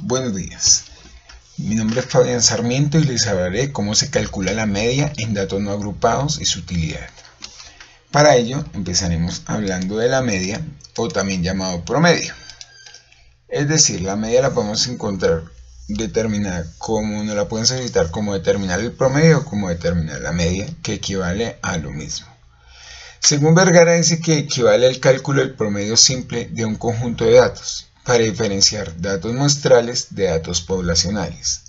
Buenos días, mi nombre es Fabián Sarmiento y les hablaré cómo se calcula la media en datos no agrupados y su utilidad. Para ello empezaremos hablando de la media, o también llamado promedio. Es decir, la media la podemos encontrar determinada como no la pueden solicitar como determinar el promedio o como determinar la media, que equivale a lo mismo. Según Vergara dice que equivale al cálculo del promedio simple de un conjunto de datos, para diferenciar datos muestrales de datos poblacionales.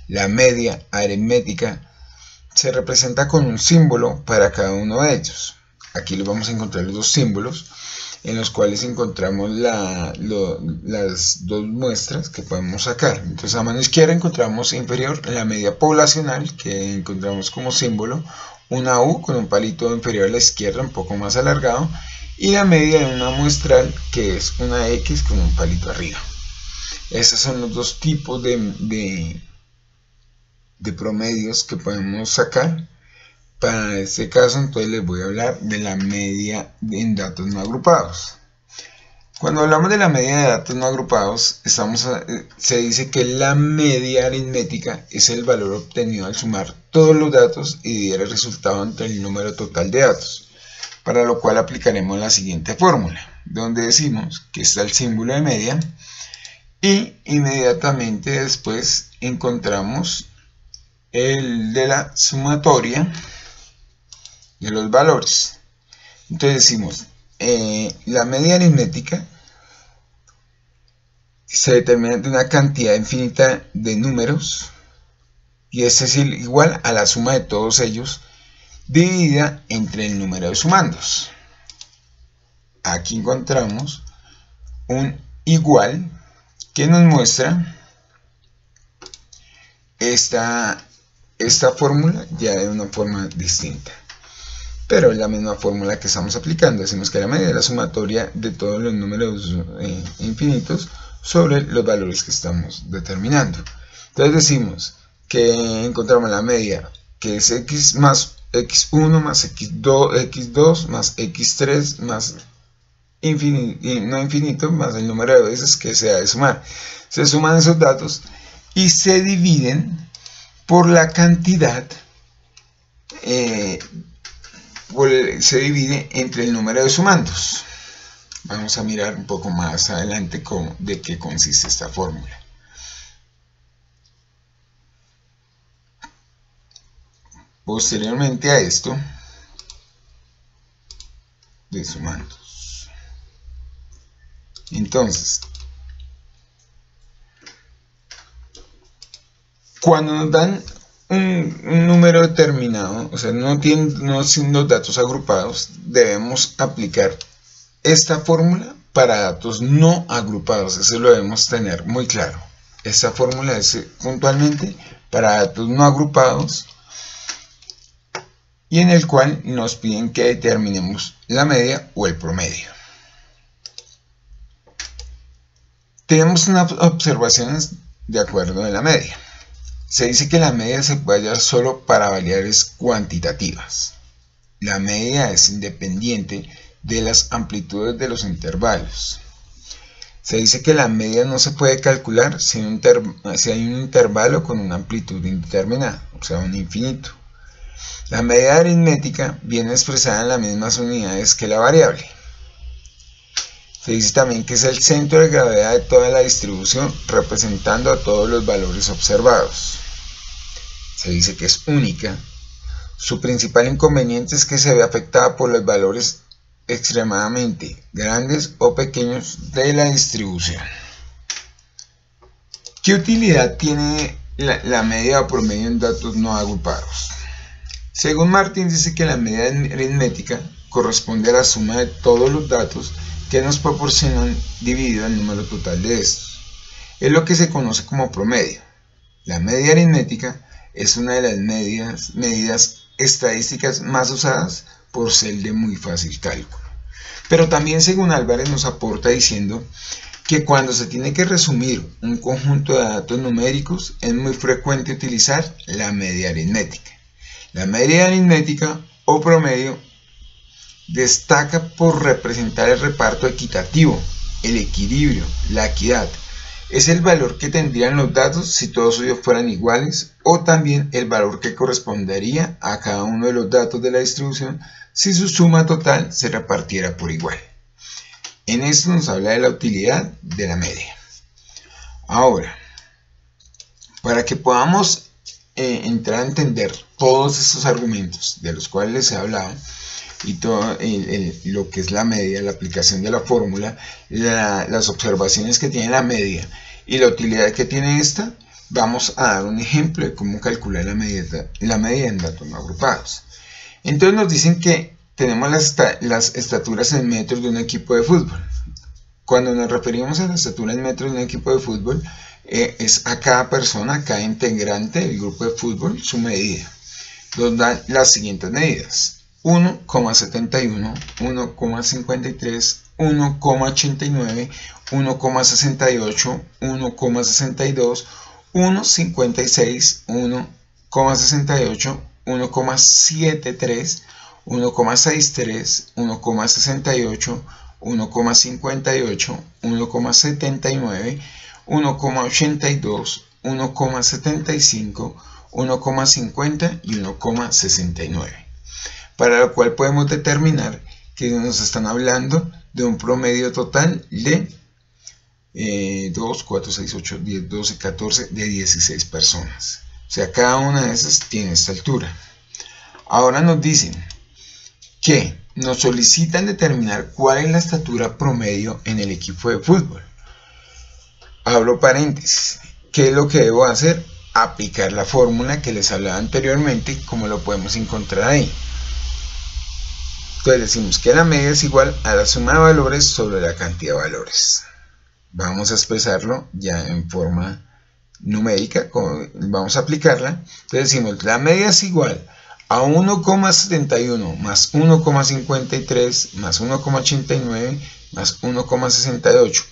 La media aritmética se representa con un símbolo para cada uno de ellos. Aquí les vamos a encontrar los dos símbolos en los cuales encontramos las dos muestras que podemos sacar. Entonces a mano izquierda encontramos inferior la media poblacional, que encontramos como símbolo una U con un palito inferior a la izquierda un poco más alargado, y la media de una muestral, que es una X con un palito arriba. Esos son los dos tipos de promedios que podemos sacar. Para este caso entonces les voy a hablar de la media en datos no agrupados. Cuando hablamos de la media de datos no agrupados, se dice que la media aritmética es el valor obtenido al sumar todos los datos y dividir el resultado entre el número total de datos, para lo cual aplicaremos la siguiente fórmula, donde decimos que está el símbolo de media y inmediatamente después encontramos el de la sumatoria de los valores. Entonces decimos, la media aritmética se determina de una cantidad infinita de números, y es decir, igual a la suma de todos ellos dividida entre el número de sumandos. Aquí encontramos un igual que nos muestra esta fórmula ya de una forma distinta, pero es la misma fórmula que estamos aplicando. Decimos que la media es la sumatoria de todos los números infinitos sobre los valores que estamos determinando. Entonces decimos que encontramos la media, que es x más x1 más x2 más x3 más no infinito más el número de veces que se ha de sumar. Se suman esos datos y se dividen por la cantidad, se divide entre el número de sumandos. Vamos a mirar un poco más adelante de qué consiste esta fórmula. Posteriormente a esto, de sumandos. Entonces, cuando nos dan un número determinado, o sea, no sin los datos agrupados, debemos aplicar esta fórmula para datos no agrupados. Eso lo debemos tener muy claro. Esta fórmula es puntualmente para datos no agrupados, y en el cual nos piden que determinemos la media o el promedio. Tenemos unas observaciones de acuerdo a la media. Se dice que la media se puede hallar solo para variables cuantitativas. La media es independiente de las amplitudes de los intervalos. Se dice que la media no se puede calcular si hay un intervalo con una amplitud indeterminada, o sea, un infinito. La media aritmética viene expresada en las mismas unidades que la variable. Se dice también que es el centro de gravedad de toda la distribución, representando a todos los valores observados. Se dice que es única. Su principal inconveniente es que se ve afectada por los valores extremadamente grandes o pequeños de la distribución. ¿Qué utilidad tiene la media o promedio en datos no agrupados? Según Martin, dice que la media aritmética corresponde a la suma de todos los datos que nos proporcionan dividido el número total de estos. Es lo que se conoce como promedio. La media aritmética es una de las medidas estadísticas más usadas por ser de muy fácil cálculo. Pero también, según Álvarez, nos aporta diciendo que cuando se tiene que resumir un conjunto de datos numéricos es muy frecuente utilizar la media aritmética. La media aritmética o promedio destaca por representar el reparto equitativo, el equilibrio, la equidad, Es el valor que tendrían los datos si todos ellos fueran iguales, o también el valor que correspondería a cada uno de los datos de la distribución si su suma total se repartiera por igual. En esto nos habla de la utilidad de la media. Ahora, para que podamos entrar a entender todos estos argumentos de los cuales les he hablado, y todo lo que es la media, la aplicación de la fórmula, las observaciones que tiene la media y la utilidad que tiene esta, vamos a dar un ejemplo de cómo calcular la media en datos no agrupados. Entonces nos dicen que tenemos las estaturas en metros de un equipo de fútbol. Cuando nos referimos a la estatura en metros de un equipo de fútbol, es a cada persona, a cada integrante del grupo de fútbol, su medida. Nos dan las siguientes medidas: 1,71, 1,53, 1,89, 1,68, 1,62, 1,56, 1,68, 1,73, 1,63, 1,68, 1,58, 1,79, 1,82, 1,75, 1,50 y 1,69. Para lo cual podemos determinar que nos están hablando de un promedio total de 2, 4, 6, 8, 10, 12, 14, de 16 personas. O sea, cada una de esas tiene esta altura. Ahora nos dicen que nos solicitan determinar cuál es la estatura promedio en el equipo de fútbol. Abro paréntesis. ¿Qué es lo que debo hacer? Aplicar la fórmula que les hablaba anteriormente, como lo podemos encontrar ahí. Entonces decimos que la media es igual a la suma de valores sobre la cantidad de valores. Vamos a expresarlo ya en forma numérica, vamos a aplicarla. Entonces decimos la media es igual a 1,71 más 1,53 más 1,89 más 1,68.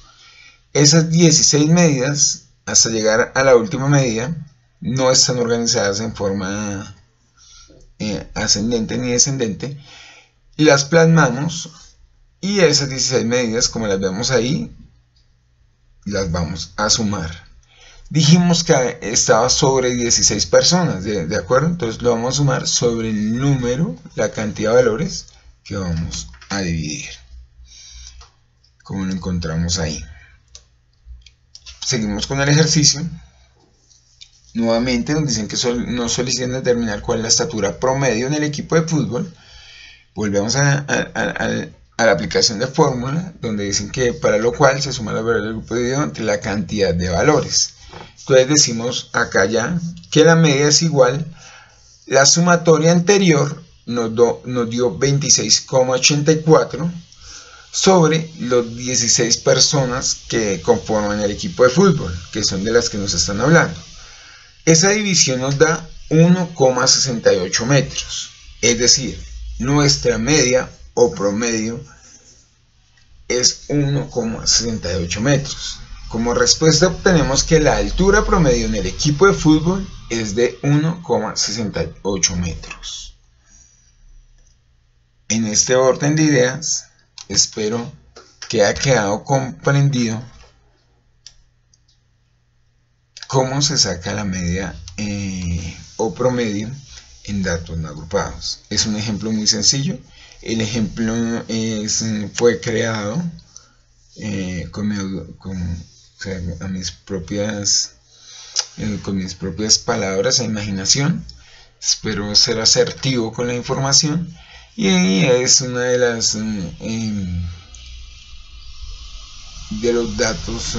Esas 16 medidas, hasta llegar a la última medida, no están organizadas en forma ascendente ni descendente. Las plasmamos y esas 16 medidas, como las vemos ahí, las vamos a sumar. Dijimos que estaba sobre 16 personas, ¿de acuerdo? Entonces lo vamos a sumar sobre el número, la cantidad de valores que vamos a dividir, como lo encontramos ahí. Seguimos con el ejercicio. Nuevamente nos dicen que nos solicitan determinar cuál es la estatura promedio en el equipo de fútbol. Volvemos a la aplicación de fórmula, donde dicen que para lo cual se suma la valor del grupo dividido entre la cantidad de valores. Entonces decimos acá ya que la media es igual, la sumatoria anterior nos dio 26,84 sobre los 16 personas que conforman el equipo de fútbol, que son de las que nos están hablando. Esa división nos da 1,68 metros, es decir, nuestra media o promedio es 1,68 metros. Como respuesta obtenemos que la altura promedio en el equipo de fútbol es de 1,68 metros. En este orden de ideas, espero que haya quedado comprendido cómo se saca la media o promedio en datos no agrupados. Es un ejemplo muy sencillo. El ejemplo fue creado con mis propias palabras e imaginación. Espero ser asertivo con la información, y es una de las de los datos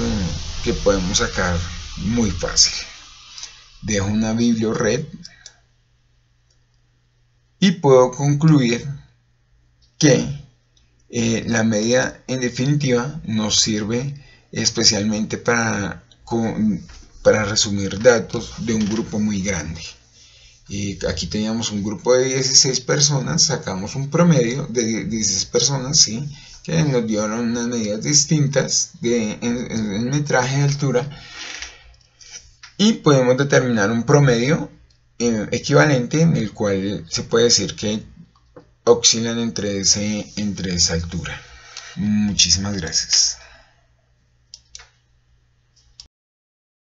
que podemos sacar muy fácil. Dejo una bibliored y puedo concluir que la media en definitiva nos sirve especialmente para resumir datos de un grupo muy grande. Aquí teníamos un grupo de 16 personas, sacamos un promedio de 16 personas, ¿sí?, que nos dieron unas medidas distintas en metraje de altura, y podemos determinar un promedio equivalente, en el cual se puede decir que oscilan entre esa altura. Muchísimas gracias.